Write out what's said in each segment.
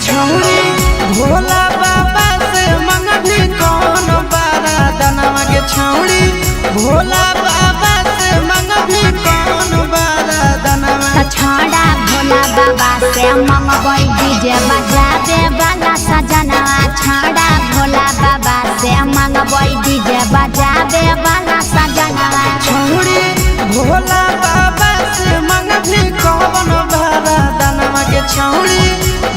छौड़ी भोला बाबा से मंगली कौन बारादनवा के छौड़ी भोला बाबा से मंगली कौन बारादनवा छौड़ा भोला बाबा से मंगबै डीजे बजावे वाला सजनवा छौड़ा भोला बाबा से मंगबै डीजे बजावे वाला सजनवा छौड़ी भोला बाबा से मंगली कौन बारादनवा के छौड़ी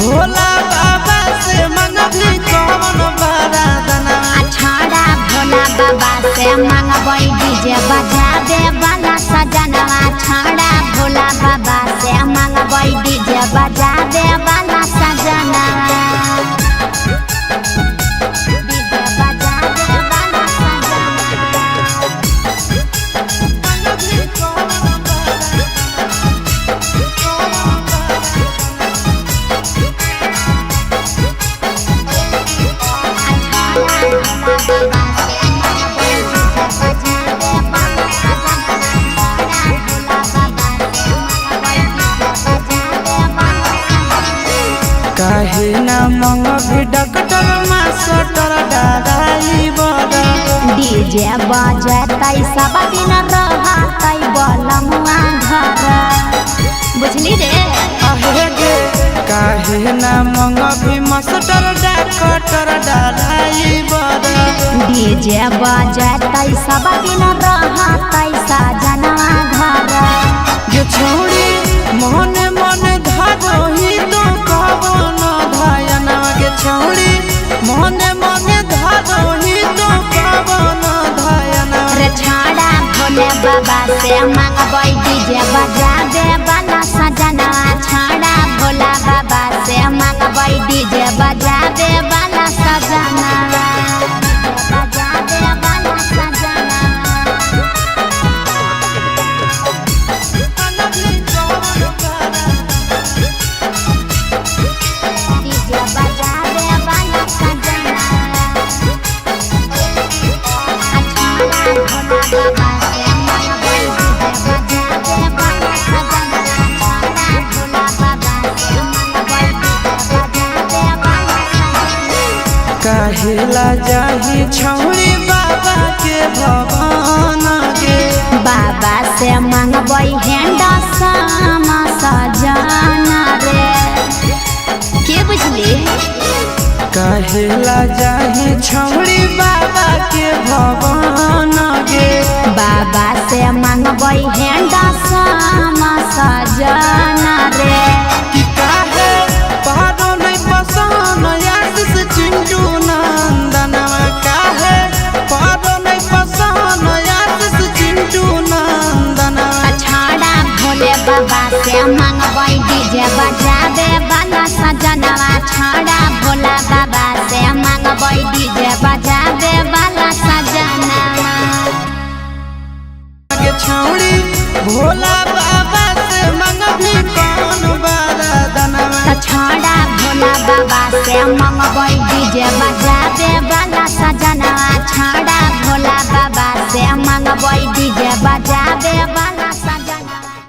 भोला बाबा से मंगली कौन बारादनवा छौड़ा भोला बाबा से मंगबै डीजे बजावे वाला सजनवा छौड़ा भोला बाबा से मंगबै डीजे बजावे वाला सजनवा डीजे बजावे वाला काहे ना मंगभी डॉक्टर मास्टर दादाई बड़ा डीजे बजतै सब दिन रहतै बलमुआ घर बुझली रे आहे गे काहे ना मंगभी मास्टर डॉक्टर दादाई बड़ा डीजे बजतै सब दिन रहतै सजनवा घर ये छोड़ी मोने मोने धारोही तो कवन धायनवा के छोड़ी मोने मोने धारोही तो कवन धायनवा रे छौड़ा भोले बाबा से मंगबै डीजे बजावे वाला सजनवा छौड़ा भोला बाबा से मंगबै डीजे बजावे वाला सजनवा बजावे वाला सजनवा डीजे बजावे वाला सजनवा काहेला जाही छौड़ी बाबा के भवन गे बाबा से मंगबै हैंडसम सजना रे के बुझली काहेला जाही छौड़ी बाबा के भवन गे बाबा से मंगबै हैंडसम सजना रे कि काहे पारो नहीं पसन आशीष चिंटू नंदनवा काहे पारो नहीं पसन आशीष चिंटू नंदनवा छौड़ा भोले बाबा से मंगबै डीजे बजावे वाला सजनवा छौड़ा भोला बाबा से मंगबै डीजे बजावे वाला सजनवा के छौड़ी भोला बाबा से मंगली कौन बारादनवा छौड़ा भोला बाबा से मंगबै डीजे बजावे वाला सजनवा छौड़ा भोला बाबा से